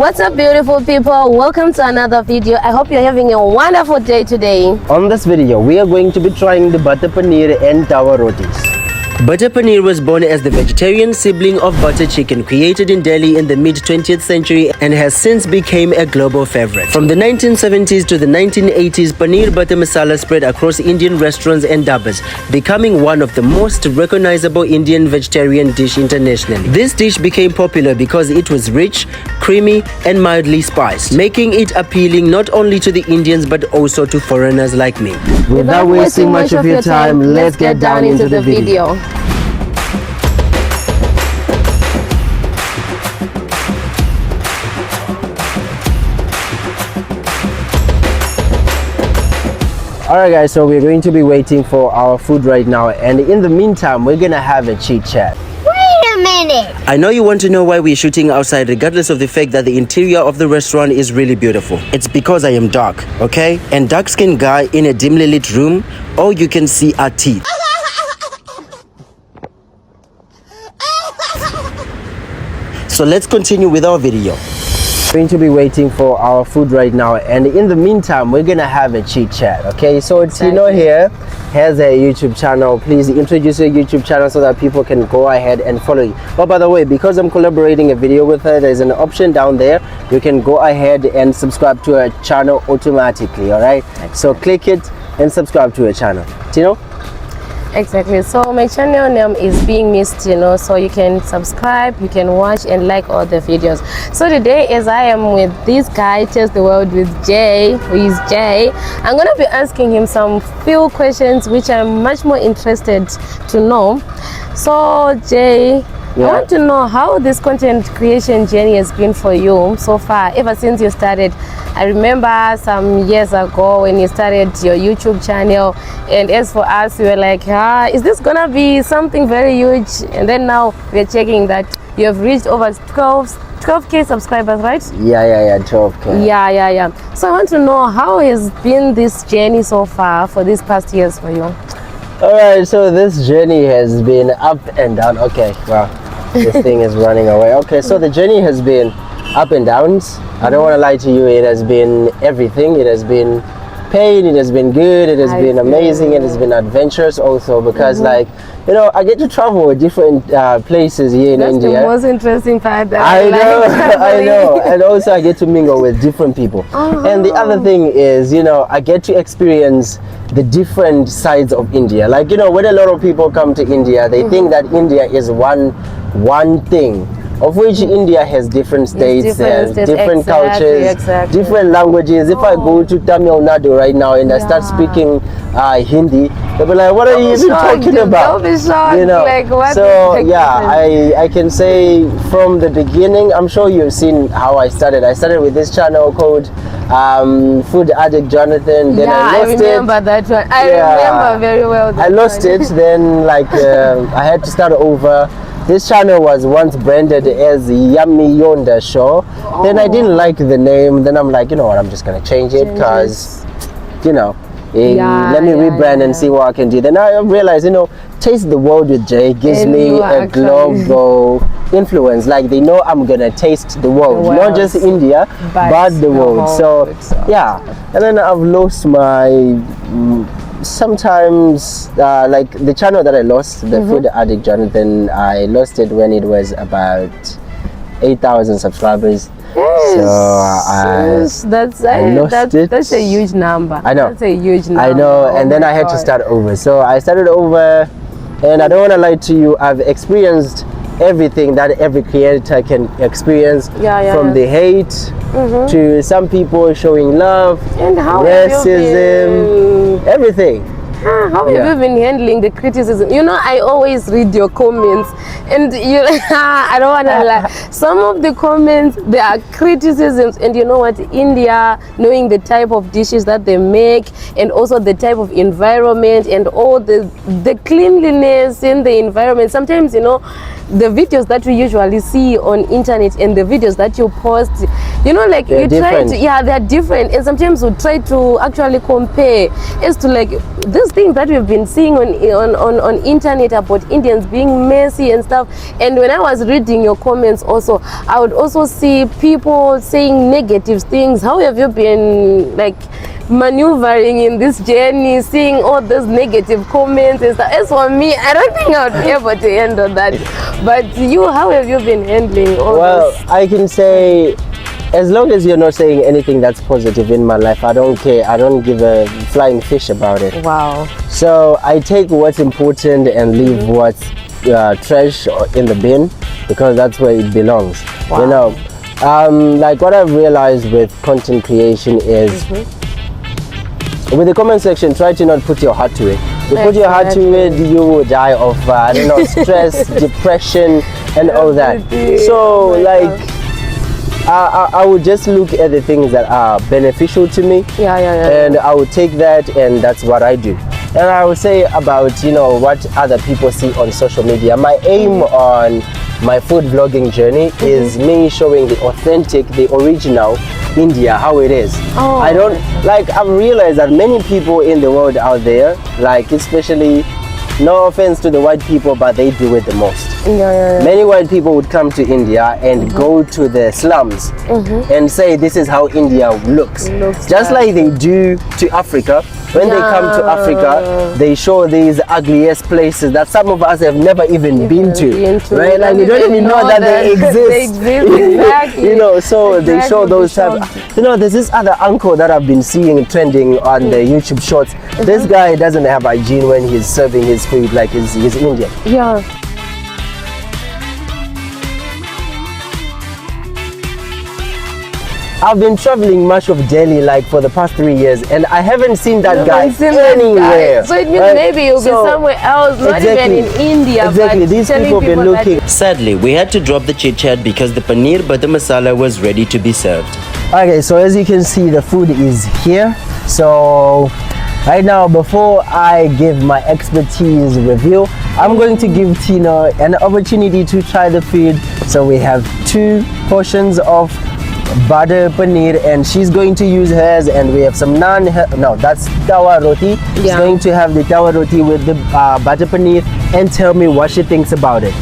What's up, beautiful people? Welcome to another video. I hope you're having a wonderful day today. On this video, we are going to be trying the butter paneer and tawa rotis. Butter paneer was born as the vegetarian sibling of butter chicken, created in Delhi in the mid-20th century and has since become a global favorite. From the 1970s to the 1980s, Paneer Butter Masala spread across Indian restaurants and dhabbas, becoming one of the most recognizable Indian vegetarian dish internationally. This dish became popular because it was rich, creamy and mildly spiced, making it appealing not only to the Indians but also to foreigners like me. Without wasting much of your time, let's get down into the video. Alright guys, so we're going to be waiting for our food right now, and in the meantime we're gonna have a chit chat. Wait a minute! I know you want to know why we're shooting outside regardless of the fact that the interior of the restaurant is really beautiful. It's because I am dark, okay? And dark-skinned guy in a dimly lit room, all you can see are teeth. So let's continue with our video. We're going to be waiting for our food right now, and in the meantime we're gonna have a chit chat. Okay, so Tino here has a YouTube channel. Please introduce your YouTube channel so that people can go ahead and follow you. But by the way, because I'm collaborating a video with her, there's an option down there. You can go ahead and subscribe to her channel automatically. All right, so click it and subscribe to her channel. Tino? Exactly. So my channel name is Being Missed, so you can subscribe, you can watch and like all the videos. So today, as I am with this guy, Taste the World with Jay, who is Jay, I'm gonna be asking him some few questions which I'm much more interested to know. So Jay, I want to know how this content creation journey has been for you so far, ever since you started. I remember some years ago when you started your YouTube channel, and as for us, we were like, is this gonna be something very huge? And then now we're checking that you have reached over 12k subscribers, right? Yeah, 12k. Yeah. So I want to know how has been this journey so far for these past years for you? Alright, so this journey has been up and down. Okay, well, this thing is running away. Okay, so the journey has been up and downs. I don't want to lie to you, it has been everything. It has been pain, it has been good, it has been amazing, it has been adventurous also, because like, I get to travel with different places here in India. That's the most interesting part. I know, and also I get to mingle with different people. And the other thing is, I get to experience the different sides of India. Like, when a lot of people come to India, they think that India is one thing, of which India has different states and different cultures, different languages. If I go to Tamil Nadu right now and I start speaking Hindi, they'll be like, what are you even talking about? They'll be shocked. Like, what? So yeah, I can say from the beginning, I'm sure you've seen how I started. I started with this channel called Food Addict Jonathan. Then I lost it. I remember that one. I remember very well. I lost it. Then I had to start over. This channel was once branded as Yummy Yonda Show. Then I didn't like the name. Then I'm like, you know what, I'm just gonna change it because, let me rebrand and see what I can do. Then I realized, Taste the World with Jay gives me a global influence. Like, they know I'm gonna taste the world, not just India, but the world. So yeah, and then I've lost my sometimes like the channel that I lost, the Food Addict Jonathan, I lost it when it was about 8,000 subscribers. Yes, that's a huge number. I know. That's a huge number. I know, and then I had to start over. So I started over, and I don't want to lie to you, I've experienced everything that every creator can experience, from the hate to some people showing love, and racism, everything. How have you been handling the criticism? I always read your comments, and I don't want to lie. Some of the comments, there are criticisms, and you know what? India, knowing the type of dishes that they make, and also the type of environment, and all the cleanliness in the environment. Sometimes, the videos that we usually see on internet and the videos that you post, you know, like They're you try different. to, yeah, they're different, and sometimes we try to actually compare as to like these things that we've been seeing on internet about Indians being messy and stuff. And when I was reading your comments also, I would also see people saying negative things. How have you been like maneuvering in this journey, seeing all those negative comments and stuff? As for me, I don't think I would be able to handle that. But you, how have you been handling all Well, this? I can say, as long as you're not saying anything that's positive in my life, I don't care. I don't give a flying fish about it. Wow. So I take what's important and leave what's trash in the bin, because that's where it belongs. Wow. You know, like what I've realized with content creation is, with the comment section, try to not put your heart to it. You put your heart to it, you will die of I don't know, stress, depression, and all that. So like, I would just look at the things that are beneficial to me, Yeah. and I would take that, and that's what I do. And I would say about, you know, what other people see on social media. My aim on my food vlogging journey is me showing the authentic, the original India, how it is. Oh. I don't like, I've realized that many people in the world out there, like especially, no offense to the white people, but they do it the most. Yeah. Many white people would come to India and go to the slums and say this is how India looks. Just like they do to Africa. When they come to Africa, they show these ugliest places that some of us have never even been to. Right? Like we don't even know that they exist. They exist, exactly. You know, so they show Exactly, those type. You know, there's this other uncle that I've been seeing trending on the YouTube shorts. This guy doesn't have hygiene when he's serving his food, like he's Indian. Yeah. I've been traveling much of Delhi like for the past 3 years, and I haven't seen that guy haven't seen that anywhere. guy. So it means right? maybe you'll So, be somewhere else, not even in India. Exactly, but these telling people have been that- looking. Sadly, we had to drop the chit chat because the Paneer Butter Masala was ready to be served. Okay, so as you can see, the food is here. So right now, before I give my expertise review, I'm going to give Tino an opportunity to try the food. So we have 2 portions of butter paneer, and she's going to use hers, and we have some naan. No, that's tawa roti. She's Yeah. going to have the tawa roti with the butter paneer and tell me what she thinks about it.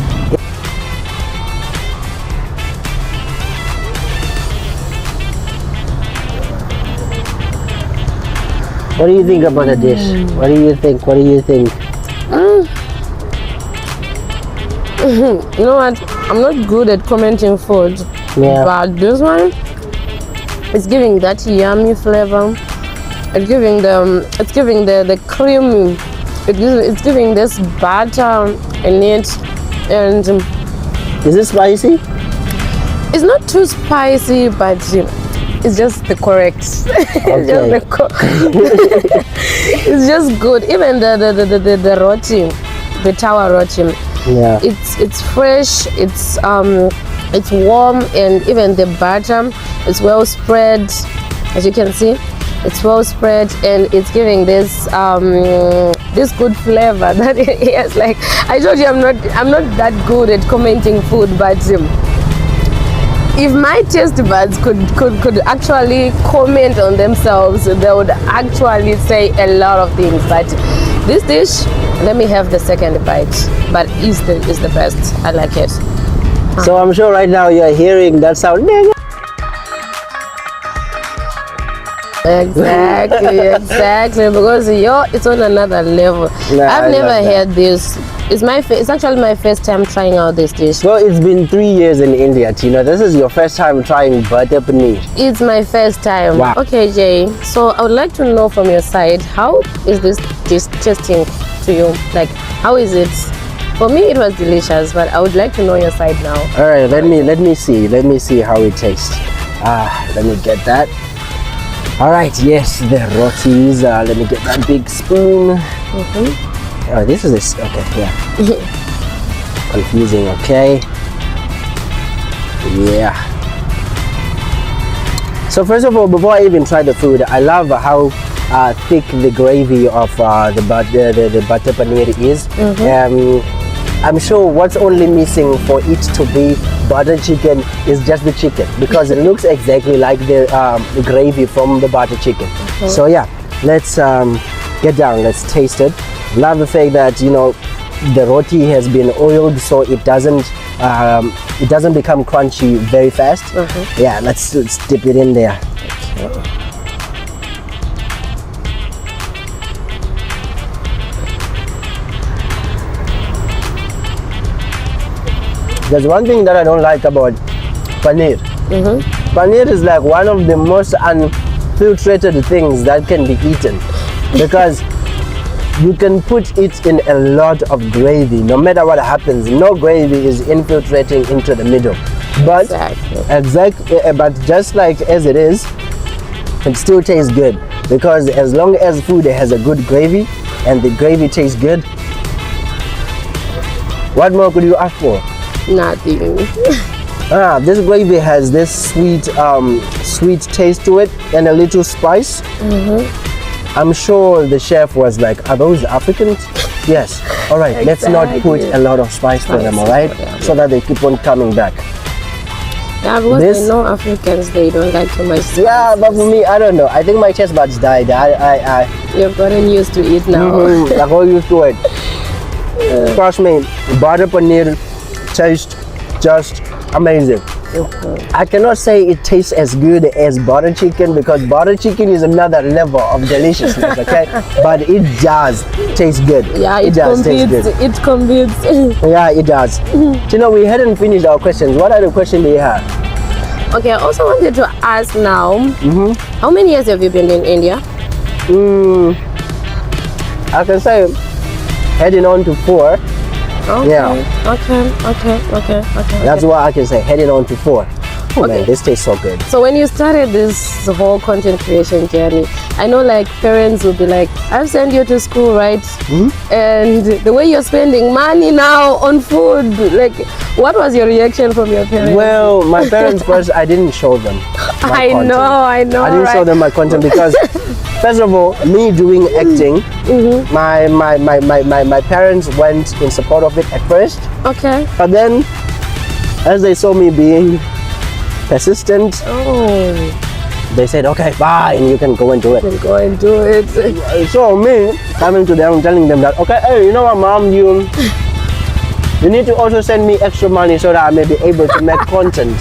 What do you think about the dish? What do you think? What do you think? You know what? I'm not good at commenting food, Yeah. but this one is giving that yummy flavor. It's giving the cream. It's giving this butter in it, and Is it spicy? it's not too spicy, but it's just the correct. It's just the it's just good. Even the roti, the tawa roti. Yeah. It's fresh, it's warm, and even the butter is well spread. As you can see, it's well spread, and it's giving this this good flavor that yes, like I told you, I'm not that good at commenting food, but if my taste buds could actually comment on themselves, they would actually say a lot of things. But this dish, let me have the second bite, but is the best. I like it. So I'm sure right now you're hearing that sound. Exactly, because it's on another level. Nah, I I've never love that. had this. It's actually my first time trying out this dish. Well, it's been 3 years in India, Tino. This is your first time trying butter paneer. It's my first time. Wow. Okay, Jay. So I would like to know from your side, how is this dish tasting to you? Like, how is it? For me, it was delicious, but I would like to know your side now. All right, let me see how it tastes. Let me get that. All right, yes, the rotis. Let me get that big spoon. Oh, this is okay. Yeah. Confusing. Okay. Yeah. So first of all, before I even try the food, I love how thick the gravy of the butter paneer is. I'm sure what's only missing for it to be butter chicken is just the chicken, because it looks exactly like the gravy from the butter chicken. So yeah, let's get down, let's taste it. Love the fact that, you know, the roti has been oiled so it doesn't become crunchy very fast. Yeah, let's dip it in there. There's one thing that I don't like about paneer. Paneer is like one of the most unfiltrated things that can be eaten, because you can put it in a lot of gravy. No matter what happens, no gravy is infiltrating into the middle. But but just like as it is, it still tastes good, because as long as food has a good gravy and the gravy tastes good, what more could you ask for? Nothing. This gravy has this sweet taste to it and a little spice. I'm sure the chef was like, are those Africans? Yes. All right, let's not put a lot of spice for them, all right? So that they keep on coming back. Yeah, because I know Africans, they don't like too much spice. Yeah, but for me, I don't know. I think my taste buds died. You've gotten used to it now. I got used to it. Trust me, butter paneer tastes just amazing. I cannot say it tastes as good as butter chicken, because butter chicken is another level of deliciousness, okay? But it does taste good. Yeah, it does taste good. It convinces. Yeah, it does. You know, we hadn't finished our questions. What other question do you have? Okay, I also wanted to ask now, how many years have you been in India? I can say heading on to 4. Okay. Yeah. Okay. That's what I can say, heading on to 4. Oh man, this tastes so good. So when you started this whole content creation journey, I know like parents will be like, I've sent you to school, right? And the way you're spending money now on food, like what was your reaction from your parents? Well, my parents first, I didn't show them my content. I know. I didn't show them my content because first of all, me doing acting, my parents went in support of it at first. Okay. But then, as they saw me being persistent, they said, okay, bye, and you can go and do it. Go and do it. So me coming to them, telling them that, okay, hey, you know what, mom, you need to also send me extra money so that I may be able to make content.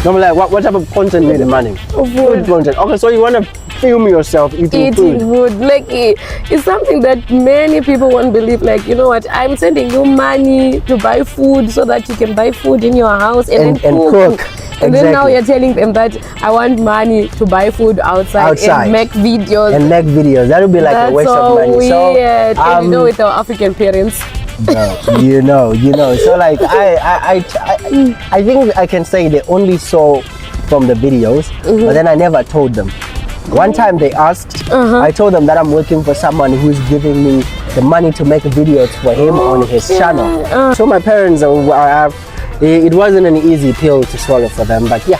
I'm like, what type of content need the money? Food content. Okay, so you want to film yourself eating food. Like it's something that many people won't believe. Like, you know what, I'm sending you money to buy food so that you can buy food in your house and then cook. And then now you're telling them that I want money to buy food outside. And make videos. That would be like a waste of money. Weird. So, and you know, with our African parents. you know. So like I think I can say they only saw from the videos, but then I never told them. One time they asked, I told them that I'm looking for someone who's giving me the money to make videos for him on his channel. So my parents it wasn't an easy pill to swallow for them, but yeah.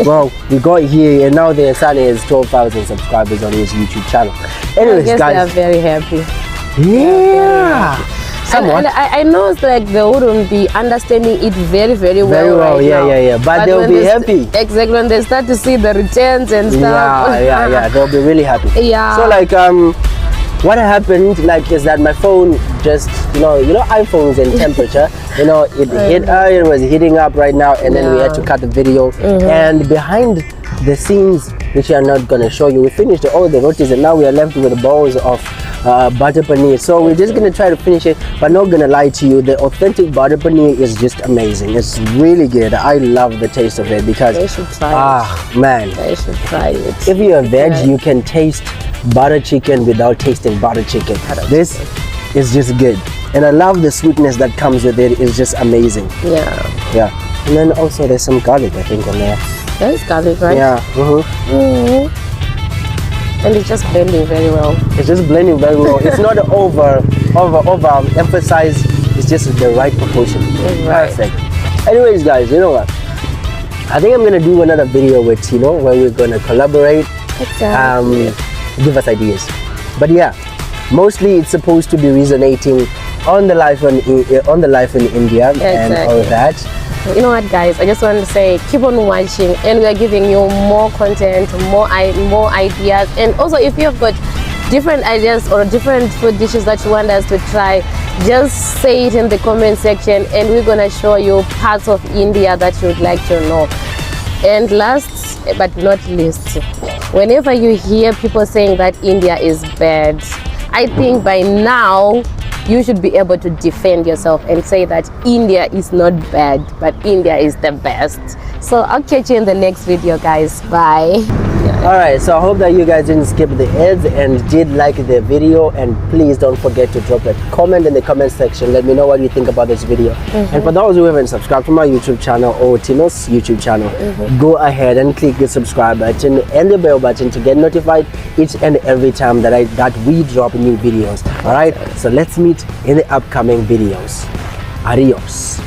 Well, we got here and now their son has 12,000 subscribers on his YouTube channel. Anyways, I guess guys, they are very happy. Yeah. And I know it's like they wouldn't be understanding it very, very well. Right now. Yeah. But they'll be happy. Exactly, when they start to see the returns and stuff. Yeah. They'll be really happy. Yeah. So like what happened like is that my phone just you know iPhones and temperature it was heating up right now, and then we had to cut the video, and behind the scenes, which I'm not gonna show you, we finished all the rotis and now we are left with bowls of butter paneer. So we're just gonna try to finish it, but not gonna lie to you, the authentic butter paneer is just amazing. It's really good. I love the taste of it because they should try it. Man, they should try it. If you're a veg, you can taste butter chicken without tasting butter chicken. This is just good, and I love the sweetness that comes with it. It's just amazing. Yeah. And then also there's some garlic, I think, on there. There's garlic, right? Yeah. And it's just blending very well. It's just blending very well. It's not over emphasized. It's just the right proportion. Right. Perfect. Anyways, guys, you know what? I think I'm gonna do another video with Tino where we're gonna collaborate. Exactly. Give us ideas. But yeah, mostly it's supposed to be resonating on the life in India and all that. You know what, guys, I just want to say keep on watching, and we are giving you more content, more ideas. And also, if you've got different ideas or different food dishes that you want us to try, just say it in the comment section, and we're gonna show you parts of India that you'd like to know. And last but not least, whenever you hear people saying that India is bad, I think by now you should be able to defend yourself and say that India is not bad, but India is the best. So I'll catch you in the next video, guys. Bye. Alright, so I hope that you guys didn't skip the ads and did like the video, and please don't forget to drop a comment in the comment section. Let me know what you think about this video. And for those who haven't subscribed to my YouTube channel or Tino's YouTube channel, go ahead and click the subscribe button and the bell button to get notified each and every time that we drop new videos. Alright, so let's meet in the upcoming videos. Adios.